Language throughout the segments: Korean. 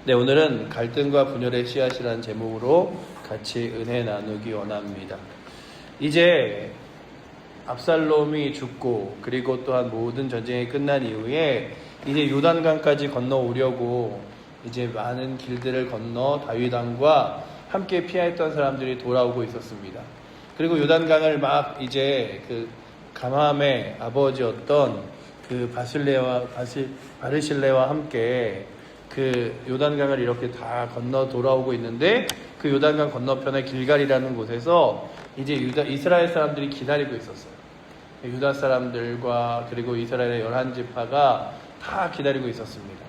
네, 오늘은 갈등과 분열의 씨앗이라는 제목으로 같이 은혜 나누기 원합니다. 이제 압살롬이 죽고 그리고 또한 모든 전쟁이 끝난 이후에 이제 요단강까지 건너오려고 이제 많은 길들을 건너 다윗 왕과 함께 피하였던 사람들이 돌아오고 있었습니다. 그리고 요단강을 막 이제 그 가마함의 아버지였던 그 바르실레와 함께 그 요단강을 이렇게 다 건너 돌아오고 있는데, 그 요단강 건너편에 길갈이라는 곳에서 이제 이스라엘 사람들이 기다리고 있었어요. 유다 사람들과 그리고 이스라엘의 11지파가 다 기다리고 있었습니다.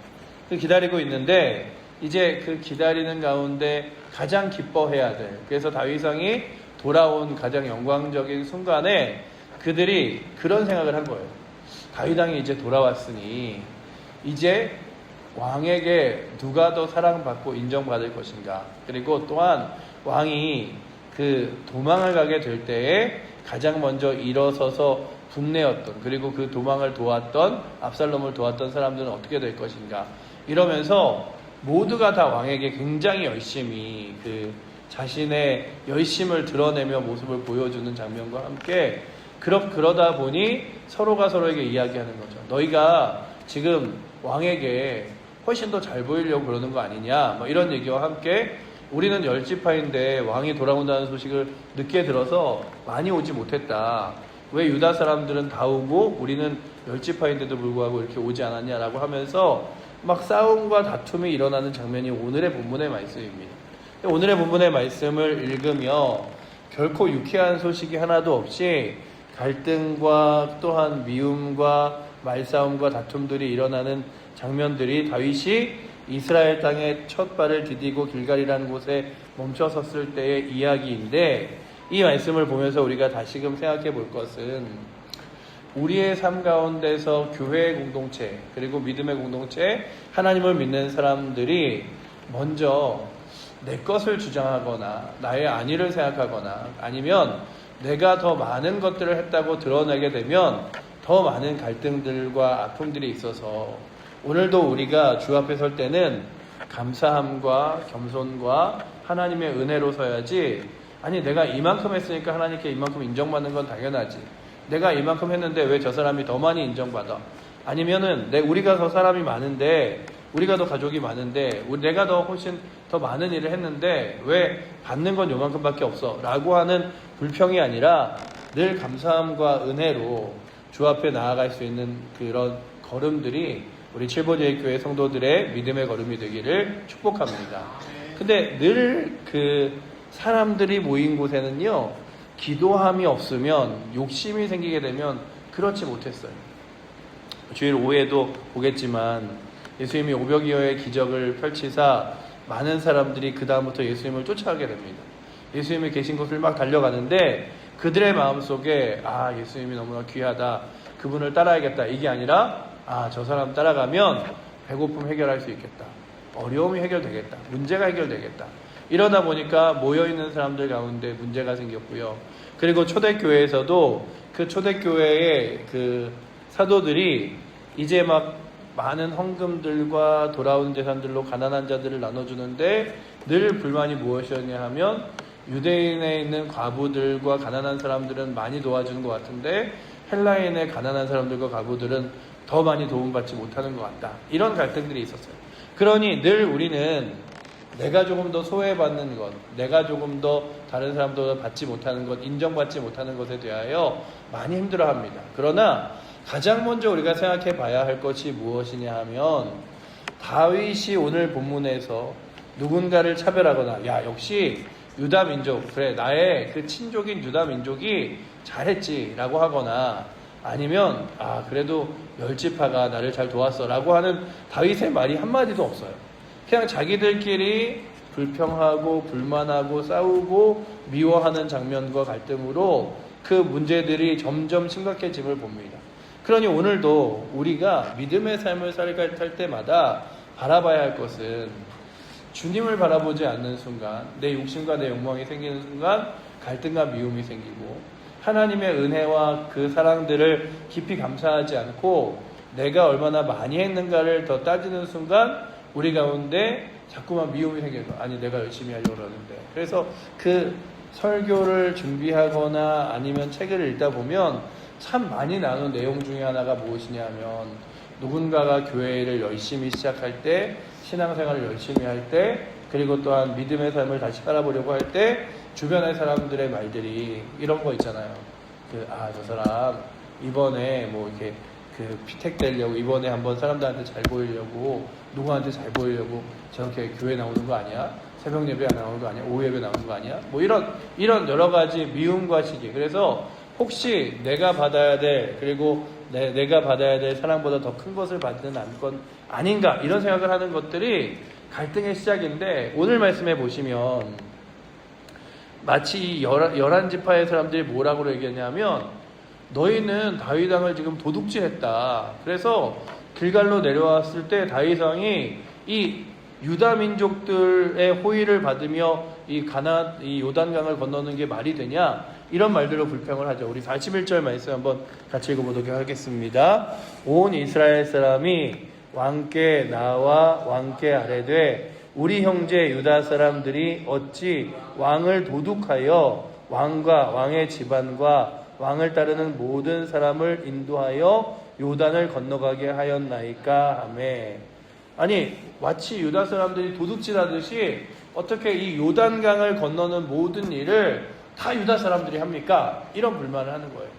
그 기다리고 있는데 이제 그 기다리는 가운데 가장 기뻐해야 될, 그래서 다윗 왕이 돌아온 가장 영광적인 순간에 그들이 그런 생각을 한 거예요. 다윗 왕이 이제 돌아왔으니 이제 왕에게 누가 더 사랑받고 인정받을 것인가, 그리고 또한 왕이 그 도망을 가게 될 때에 가장 먼저 일어서서 분내었던, 그리고 그 도망을 도왔던 압살롬을 도왔던 사람들은 어떻게 될 것인가, 이러면서 모두가 다 왕에게 굉장히 열심히 그 자신의 열심을 드러내며 모습을 보여주는 장면과 함께 그러다 보니 서로가 서로에게 이야기하는 거죠. 너희가 지금 왕에게 훨씬 더 잘 보이려고 그러는 거 아니냐, 뭐 이런 얘기와 함께 우리는 10지파인데 왕이 돌아온다는 소식을 늦게 들어서 많이 오지 못했다. 왜 유다 사람들은 다 오고 우리는 10지파인데도 불구하고 이렇게 오지 않았냐라고 하면서 막 싸움과 다툼이 일어나는 장면이 오늘의 본문의 말씀입니다. 오늘의 본문의 말씀을 읽으며 결코 유쾌한 소식이 하나도 없이 갈등과 또한 미움과 말싸움과 다툼들이 일어나는 장면들이 다윗이 이스라엘 땅에 첫 발을 디디고 길갈이라는 곳에 멈춰섰을 때의 이야기인데, 이 말씀을 보면서 우리가 다시금 생각해 볼 것은 우리의 삶 가운데서 교회의 공동체, 그리고 믿음의 공동체, 하나님을 믿는 사람들이 먼저 내 것을 주장하거나 나의 안위를 생각하거나 아니면 내가 더 많은 것들을 했다고 드러내게 되면 더 많은 갈등들과 아픔들이 있어서, 오늘도 우리가 주 앞에 설 때는 감사함과 겸손과 하나님의 은혜로 서야지, 아니 내가 이만큼 했으니까 하나님께 이만큼 인정받는 건 당연하지, 내가 이만큼 했는데 왜 저 사람이 더 많이 인정받아, 아니면은 우리가 더 사람이 많은데, 우리가 더 가족이 많은데 내가 더 훨씬 더 많은 일을 했는데 왜 받는 건 요만큼밖에 없어 라고 하는 불평이 아니라 늘 감사함과 은혜로 주 앞에 나아갈 수 있는 그런 걸음들이 우리 칠보제일교회 성도들의 믿음의 걸음이 되기를 축복합니다. 근데 늘 그 사람들이 모인 곳에는요, 기도함이 없으면, 욕심이 생기게 되면 그렇지 못했어요. 주일 5회도 보겠지만 예수님이 500여의 기적을 펼치사 많은 사람들이 그 다음부터 예수님을 쫓아가게 됩니다. 예수님이 계신 곳을 막 달려가는데 그들의 마음속에 예수님이 너무나 귀하다, 그분을 따라야겠다, 이게 아니라 저 사람 따라가면 배고픔 해결할 수 있겠다, 어려움이 해결되겠다, 문제가 해결되겠다, 이러다 보니까 모여있는 사람들 가운데 문제가 생겼고요. 그리고 초대교회에서도 그 초대교회의 그 사도들이 이제 막 많은 헌금들과 돌아온 재산들로 가난한 자들을 나눠주는데 늘 불만이 무엇이었냐 하면, 유대인에 있는 과부들과 가난한 사람들은 많이 도와주는 것 같은데 헬라인의 가난한 사람들과 과부들은 더 많이 도움받지 못하는 것 같다, 이런 갈등들이 있었어요. 그러니 늘 우리는 내가 조금 더 소외받는 것, 내가 조금 더 다른 사람들보다 받지 못하는 것, 인정받지 못하는 것에 대하여 많이 힘들어합니다. 그러나 가장 먼저 우리가 생각해 봐야 할 것이 무엇이냐 하면, 다윗이 오늘 본문에서 누군가를 차별하거나 역시 유다 민족, 그래 나의 그 친족인 유다 민족이 잘했지 라고 하거나, 아니면 그래도 10지파가 나를 잘 도왔어 라고 하는 다윗의 말이 한마디도 없어요. 그냥 자기들끼리 불평하고 불만하고 싸우고 미워하는 장면과 갈등으로 그 문제들이 점점 심각해짐을 봅니다. 그러니 오늘도 우리가 믿음의 삶을 살 때마다 바라봐야 할 것은, 주님을 바라보지 않는 순간 내 욕심과 내 욕망이 생기는 순간 갈등과 미움이 생기고, 하나님의 은혜와 그 사랑들을 깊이 감사하지 않고 내가 얼마나 많이 했는가를 더 따지는 순간 우리 가운데 자꾸만 미움이 생겨서 아니 내가 열심히 하려고 그러는데. 그래서 그 설교를 준비하거나 아니면 책을 읽다 보면 참 많이 나눈 내용 중에 하나가 무엇이냐면, 누군가가 교회를 열심히 시작할 때, 신앙생활을 열심히 할 때, 그리고 또한 믿음의 삶을 다시 살아보려고 할 때 주변의 사람들의 말들이 이런 거 있잖아요. 저 사람 이번에 뭐 이렇게 피택 되려고, 이번에 한번 사람들한테 잘 보이려고, 누구한테 잘 보이려고 저렇게 교회 나오는 거 아니야? 새벽 예배 안 나오는 거 아니야? 오후 예배 나오는 거 아니야? 뭐 이런 여러 가지 미움과 시기. 그래서 혹시 내가 받아야 될, 그리고 내가 받아야 될 사랑보다 더 큰 것을 받는 건 아닌가, 이런 생각을 하는 것들이 갈등의 시작인데, 오늘 말씀해 보시면 마치 11지파의 사람들이 뭐라고 얘기했냐면, 너희는 다윗 왕을 지금 도둑질했다. 그래서 길갈로 내려왔을 때 다윗 왕이 이 유다 민족들의 호의를 받으며 이 요단강을 건너는 게 말이 되냐, 이런 말들로 불평을 하죠. 우리 41절 말씀 한번 같이 읽어보도록 하겠습니다. 온 이스라엘 사람이 왕께 나와 왕께 아뢰되, 우리 형제 유다 사람들이 어찌 왕을 도둑하여 왕과 왕의 집안과 왕을 따르는 모든 사람을 인도하여 요단을 건너가게 하였나이까 하매. 아니, 마치 유다 사람들이 도둑질하듯이 어떻게 이 요단강을 건너는 모든 일을 다 유다 사람들이 합니까? 이런 불만을 하는 거예요.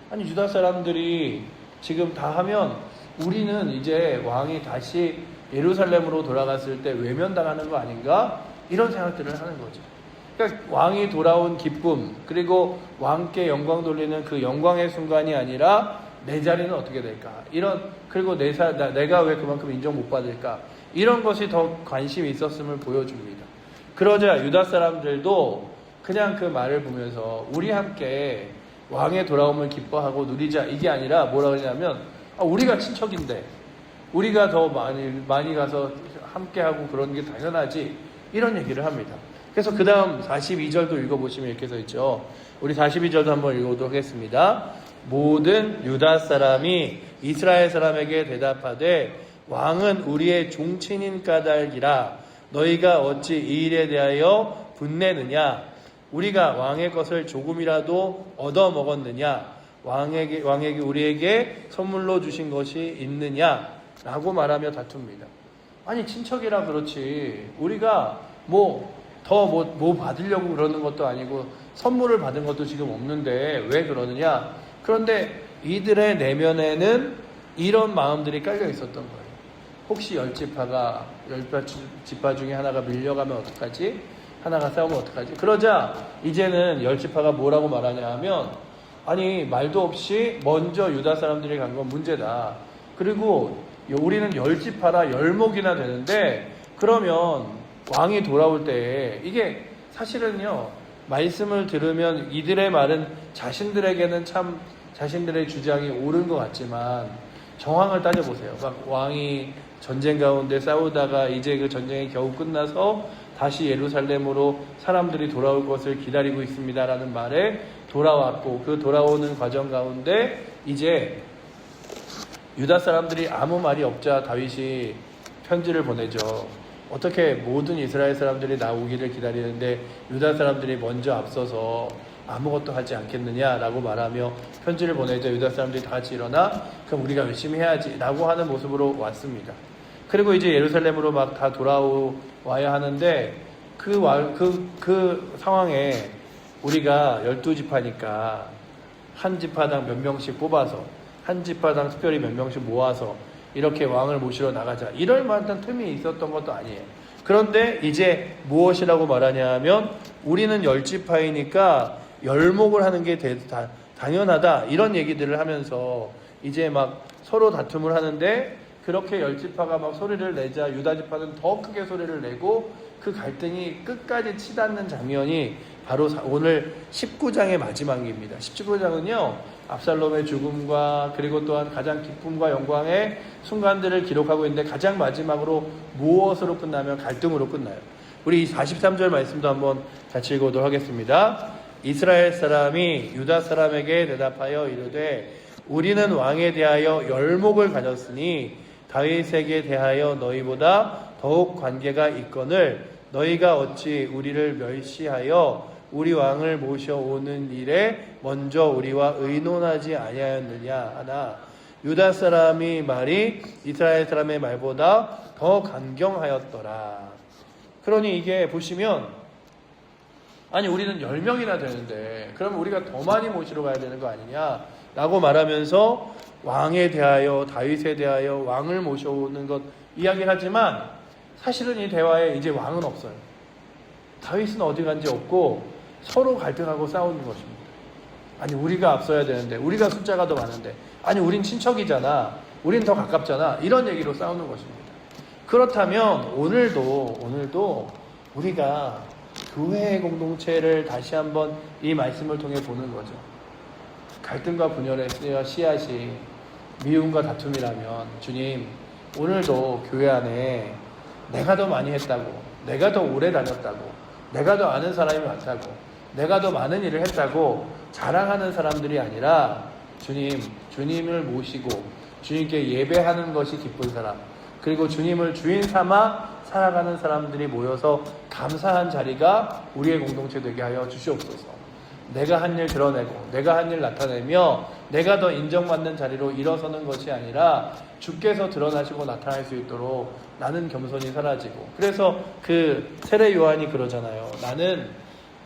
아니, 유다 사람들이 지금 다 하면 우리는 이제 왕이 다시 예루살렘으로 돌아갔을 때 외면당하는 거 아닌가? 이런 생각들을 하는 거죠. 그러니까 왕이 돌아온 기쁨, 그리고 왕께 영광 돌리는 그 영광의 순간이 아니라 내 자리는 어떻게 될까? 그리고 내가 왜 그만큼 인정 못 받을까? 이런 것이 더 관심이 있었음을 보여줍니다. 그러자 유다 사람들도 그냥 그 말을 보면서 우리 함께 왕의 돌아옴을 기뻐하고 누리자, 이게 아니라 뭐라 그러냐면, 우리가 친척인데 우리가 더 많이 가서 함께하고 그런 게 당연하지, 이런 얘기를 합니다. 그래서 그 다음 42절도 읽어보시면 이렇게 써있죠. 우리 42절도 한번 읽어보도록 하겠습니다. 모든 유다 사람이 이스라엘 사람에게 대답하되, 왕은 우리의 종친인 까닭이라 너희가 어찌 이 일에 대하여 분내느냐? 우리가 왕의 것을 조금이라도 얻어 먹었느냐? 왕에게 우리에게 선물로 주신 것이 있느냐? 라고 말하며 다툽니다. 아니, 친척이라 그렇지 우리가 뭐 받으려고 그러는 것도 아니고 선물을 받은 것도 지금 없는데 왜 그러느냐? 그런데 이들의 내면에는 이런 마음들이 깔려 있었던 거예요. 혹시 10지파 중에 하나가 밀려가면 어떡하지? 하나가 싸우면 어떡하지? 그러자 이제는 10지파가 뭐라고 말하냐 하면, 아니, 말도 없이 먼저 유다 사람들이 간 건 문제다. 그리고 우리는 10지파라 10목이나 되는데, 그러면 왕이 돌아올 때, 이게 사실은요, 말씀을 들으면 이들의 말은 자신들에게는 참 자신들의 주장이 옳은 것 같지만, 정황을 따져보세요. 막 왕이 전쟁 가운데 싸우다가 이제 그 전쟁이 겨우 끝나서 다시 예루살렘으로 사람들이 돌아올 것을 기다리고 있습니다라는 말에 돌아왔고, 그 돌아오는 과정 가운데 이제 유다 사람들이 아무 말이 없자 다윗이 편지를 보내죠. 어떻게 모든 이스라엘 사람들이 나오기를 기다리는데 유다 사람들이 먼저 앞서서 아무것도 하지 않겠느냐라고 말하며 편지를 보내자 유다 사람들이 다 같이 일어나 그럼 우리가 열심히 해야지 라고 하는 모습으로 왔습니다. 그리고 이제 예루살렘으로 막 다 돌아와야 하는데 그 상황에 우리가 12지파니까 한 지파당 몇 명씩 뽑아서 한 지파당 특별히 몇 명씩 모아서 이렇게 왕을 모시러 나가자, 이럴 만한 틈이 있었던 것도 아니에요. 그런데 이제 무엇이라고 말하냐 하면, 우리는 10지파이니까 열목을 하는 게 당연하다, 이런 얘기들을 하면서 이제 막 서로 다툼을 하는데, 그렇게 10지파가 막 소리를 내자 유다지파는 더 크게 소리를 내고 그 갈등이 끝까지 치닫는 장면이 바로 오늘 19장의 마지막입니다. 19장은요, 압살롬의 죽음과 그리고 또한 가장 기쁨과 영광의 순간들을 기록하고 있는데, 가장 마지막으로 무엇으로 끝나면 갈등으로 끝나요. 우리 43절 말씀도 한번 같이 읽어보도록 하겠습니다. 이스라엘 사람이 유다 사람에게 대답하여 이르되, 우리는 왕에 대하여 열목을 가졌으니 다윗에게 대하여 너희보다 더욱 관계가 있거늘 너희가 어찌 우리를 멸시하여 우리 왕을 모셔오는 일에 먼저 우리와 의논하지 아니하였느냐 하나 유다 사람이 말이 이스라엘 사람의 말보다 더 강경하였더라. 그러니 이게 보시면 아니 우리는 10명이나 되는데 그러면 우리가 더 많이 모시러 가야 되는 거 아니냐 라고 말하면서 왕에 대하여 다윗에 대하여 왕을 모셔오는 것 이야기를 하지만 사실은 이 대화에 이제 왕은 없어요. 다윗은 어디 간지 없고 서로 갈등하고 싸우는 것입니다. 아니 우리가 앞서야 되는데 우리가 숫자가 더 많은데 아니 우린 친척이잖아 우린 더 가깝잖아 이런 얘기로 싸우는 것입니다. 그렇다면 오늘도 우리가 교회의 공동체를 다시 한번 이 말씀을 통해 보는 거죠. 갈등과 분열의 씨앗이 미움과 다툼이라면 주님 오늘도 교회 안에 내가 더 많이 했다고 내가 더 오래 다녔다고 내가 더 아는 사람이 많다고 내가 더 많은 일을 했다고 자랑하는 사람들이 아니라 주님을 모시고 주님께 예배하는 것이 기쁜 사람 그리고 주님을 주인 삼아 살아가는 사람들이 모여서 감사한 자리가 우리의 공동체 되게 하여 주시옵소서. 내가 한 일 드러내고 내가 한 일 나타내며 내가 더 인정받는 자리로 일어서는 것이 아니라 주께서 드러나시고 나타날 수 있도록 나는 겸손히 사라지고 그래서 그 세례 요한이 그러잖아요. 나는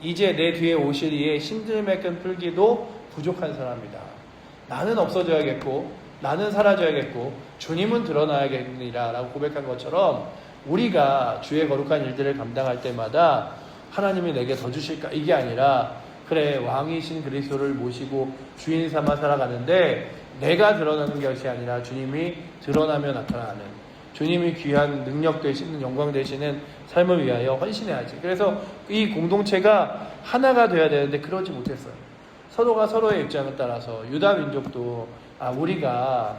이제 내 뒤에 오실 이의 신들매 끈 풀기도 부족한 사람이다. 나는 없어져야겠고 나는 사라져야겠고 주님은 드러나야겠느니라 라고 고백한 것처럼 우리가 주의 거룩한 일들을 감당할 때마다 하나님이 내게 더 주실까 이게 아니라 그래 왕이신 그리스도를 모시고 주인 삼아 살아가는데 내가 드러나는 것이 아니라 주님이 드러나며 나타나는 주님이 귀한 능력 되시는 영광 되시는 삶을 위하여 헌신해야지. 그래서 이 공동체가 하나가 돼야 되는데 그러지 못했어요. 서로가 서로의 입장에 따라서 유다 민족도 우리가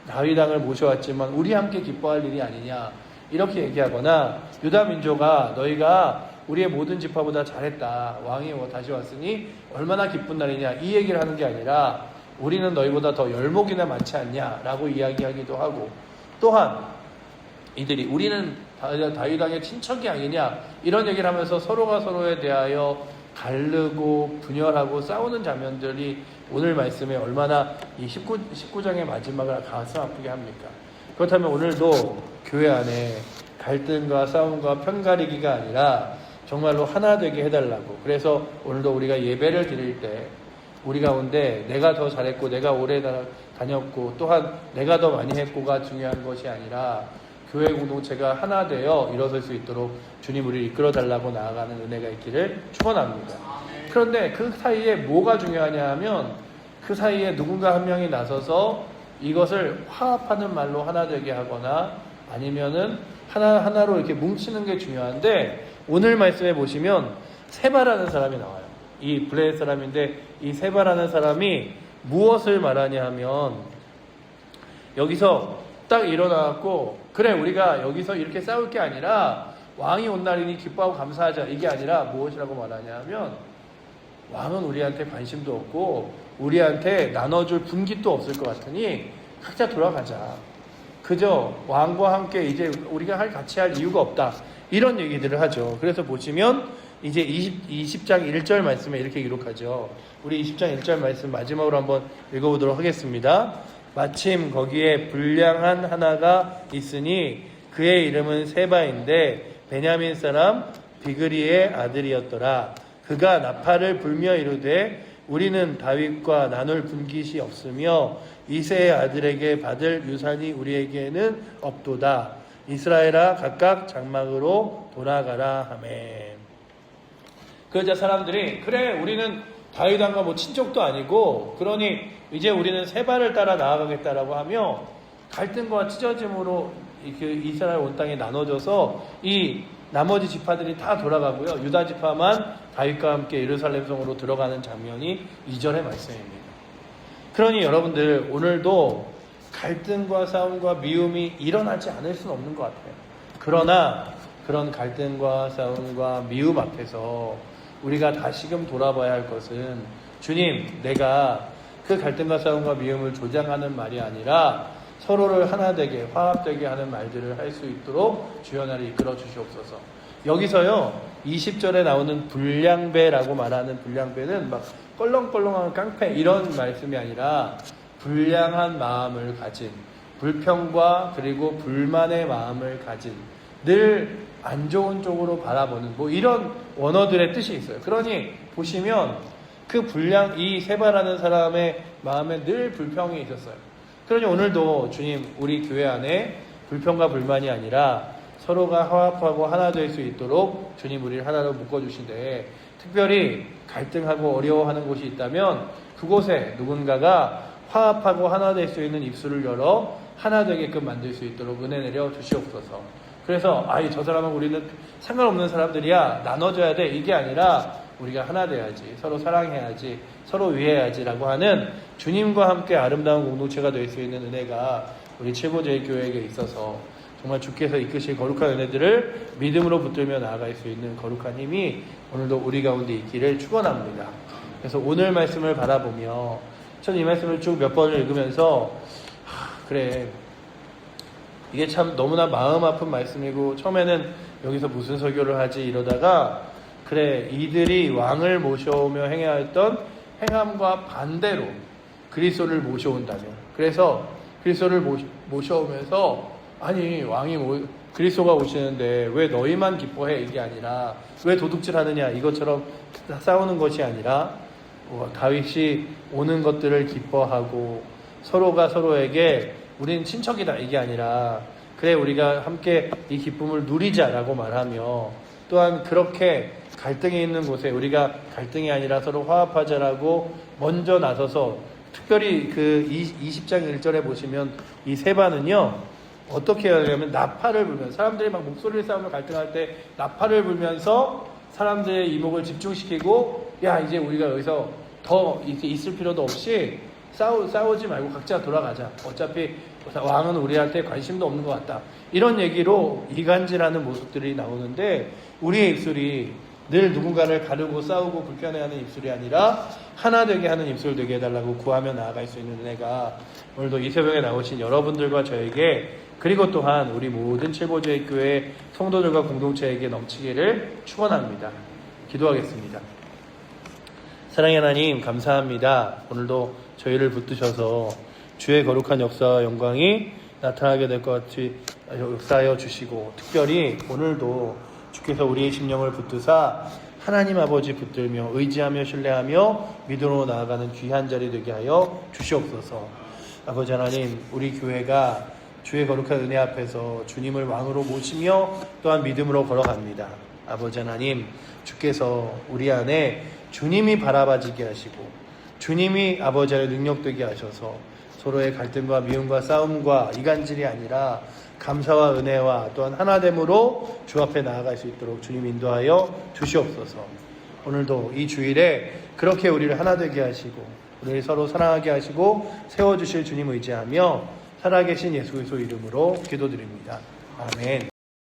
다윗 왕을 모셔왔지만 우리 함께 기뻐할 일이 아니냐 이렇게 얘기하거나 유다 민족아 너희가 우리의 모든 지파보다 잘했다. 왕이 다시 왔으니 얼마나 기쁜 날이냐 이 얘기를 하는 게 아니라 우리는 너희보다 더 열목이나 많지 않냐 라고 이야기하기도 하고 또한 이들이 우리는 다윗 왕의 친척이 아니냐 이런 얘기를 하면서 서로가 서로에 대하여 가르고 분열하고 싸우는 장면들이 오늘 말씀에 얼마나 이 19장의 마지막을 가슴 아프게 합니까? 그렇다면 오늘도 교회 안에 갈등과 싸움과 편가르기가 아니라 정말로 하나 되게 해달라고. 그래서 오늘도 우리가 예배를 드릴 때 우리 가운데 내가 더 잘했고 내가 오래 다녔고 또한 내가 더 많이 했고가 중요한 것이 아니라 교회 공동체가 하나 되어 일어설 수 있도록 주님 우리를 이끌어달라고 나아가는 은혜가 있기를 축원합니다. 그런데 그 사이에 뭐가 중요하냐 하면 그 사이에 누군가 한 명이 나서서 이것을 화합하는 말로 하나 되게 하거나 아니면은 하나로 이렇게 뭉치는 게 중요한데 오늘 말씀에 보시면 세바라는 사람이 나와요. 이 블레셋 사람인데 이 세바라는 사람이 무엇을 말하냐 하면 여기서 딱 일어나갖고 그래 우리가 여기서 이렇게 싸울 게 아니라 왕이 온 날이니 기뻐하고 감사하자 이게 아니라 무엇이라고 말하냐 하면 왕은 우리한테 관심도 없고 우리한테 나눠줄 분깃도 없을 것 같으니 각자 돌아가자. 그저 왕과 함께 이제 우리가 같이 할 이유가 없다. 이런 얘기들을 하죠. 그래서 보시면 이제 20장 1절 말씀에 이렇게 기록하죠. 우리 20장 1절 말씀 마지막으로 한번 읽어보도록 하겠습니다. 마침 거기에 불량한 하나가 있으니 그의 이름은 세바인데 베냐민 사람 비그리의 아들이었더라. 그가 나팔을 불며 이르되 우리는 다윗과 나눌 분깃이 없으며 이새의 아들에게 받을 유산이 우리에게는 없도다. 이스라엘아 각각 장막으로 돌아가라 하매. 그러자 사람들이 그래 우리는 다윗 왕과 뭐 친족도 아니고 그러니 이제 우리는 세바를 따라 나아가겠다라고 하며 갈등과 찢어짐으로 이스라엘 온 땅에 나눠져서 이 나머지 지파들이 다 돌아가고요. 유다 지파만 다윗과 함께 예루살렘 성으로 들어가는 장면이 2절의 말씀입니다. 그러니 여러분들 오늘도 갈등과 싸움과 미움이 일어나지 않을 수는 없는 것 같아요. 그러나 그런 갈등과 싸움과 미움 앞에서 우리가 다시금 돌아봐야 할 것은 주님 내가 그 갈등과 싸움과 미움을 조장하는 말이 아니라 서로를 하나 되게 화합되게 하는 말들을 할 수 있도록 주여 나를 이끌어 주시옵소서. 여기서요 20절에 나오는 불량배라고 말하는 불량배는 막 껄렁껄렁한 깡패 이런 말씀이 아니라 불량한 마음을 가진, 불평과 그리고 불만의 마음을 가진, 늘 안 좋은 쪽으로 바라보는 뭐 이런 원어들의 뜻이 있어요. 그러니 보시면 그 이 세바라는 사람의 마음에 늘 불평이 있었어요. 그러니 오늘도 주님 우리 교회 안에 불평과 불만이 아니라 서로가 화합하고 하나 될 수 있도록 주님 우리를 하나로 묶어주신데, 특별히 갈등하고 어려워하는 곳이 있다면 그곳에 누군가가 화합하고 하나 될 수 있는 입술을 열어 하나 되게끔 만들 수 있도록 은혜 내려 주시옵소서. 그래서 저 사람은 우리는 상관없는 사람들이야, 나눠줘야 돼, 이게 아니라 우리가 하나 돼야지, 서로 사랑해야지, 서로 위해야지 라고 하는 주님과 함께 아름다운 공동체가 될 수 있는 은혜가 우리 칠보제일교회에게 있어서 정말 주께서 이끄실 거룩한 은혜들을 믿음으로 붙들며 나아갈 수 있는 거룩한 힘이 오늘도 우리 가운데 있기를 축원합니다. 그래서 오늘 말씀을 바라보며 저는 이 말씀을 쭉 몇 번을 읽으면서 그래, 이게 참 너무나 마음 아픈 말씀이고, 처음에는 여기서 무슨 설교를 하지 이러다가 그래, 이들이 왕을 모셔오며 행하였던 행함과 반대로 그리스도를 모셔온다면, 그래서 그리스도를 모셔오면서 아니 그리스도가 오시는데 왜 너희만 기뻐해, 이게 아니라 왜 도둑질하느냐, 이것처럼 싸우는 것이 아니라 다윗이 오는 것들을 기뻐하고 서로가 서로에게 우리는 친척이다, 이게 아니라 그래 우리가 함께 이 기쁨을 누리자라고 말하며, 또한 그렇게 갈등이 있는 곳에 우리가 갈등이 아니라 서로 화합하자라고 먼저 나서서, 특별히 그 20장 1절에 보시면 이 세바는요 어떻게 하냐면 나팔을 불면서, 사람들이 막 목소리를 싸우며 갈등할 때 나팔을 불면서 사람들의 이목을 집중시키고, 야 이제 우리가 여기서 더 있을 필요도 없이 싸우지 말고 각자 돌아가자, 어차피 왕은 우리한테 관심도 없는 것 같다, 이런 얘기로 이간질하는 모습들이 나오는데, 우리의 입술이 늘 누군가를 가르고 싸우고 불편해하는 입술이 아니라 하나 되게 하는 입술 되게 해달라고 구하며 나아갈 수 있는 은혜가 오늘도 이 새벽에 나오신 여러분들과 저에게, 그리고 또한 우리 모든 칠보제일교회 성도들과 공동체에게 넘치기를 축원합니다. 기도하겠습니다. 사랑의 하나님, 감사합니다. 오늘도 저희를 붙드셔서 주의 거룩한 역사와 영광이 나타나게 될 것 같이 역사하여 주시고, 특별히 오늘도 주께서 우리의 심령을 붙드사 하나님 아버지 붙들며 의지하며 신뢰하며 믿음으로 나아가는 귀한 자리 되게 하여 주시옵소서. 아버지 하나님, 우리 교회가 주의 거룩한 은혜 앞에서 주님을 왕으로 모시며 또한 믿음으로 걸어갑니다. 아버지 하나님, 주께서 우리 안에 주님이 바라봐지게 하시고 주님이 아버지의 능력되게 하셔서 서로의 갈등과 미움과 싸움과 이간질이 아니라 감사와 은혜와 또한 하나됨으로 주 앞에 나아갈 수 있도록 주님 인도하여 주시옵소서. 오늘도 이 주일에 그렇게 우리를 하나 되게 하시고 우리를 서로 사랑하게 하시고 세워주실 주님 의지하며 살아계신 예수 그리스도 이름으로 기도드립니다. 아멘.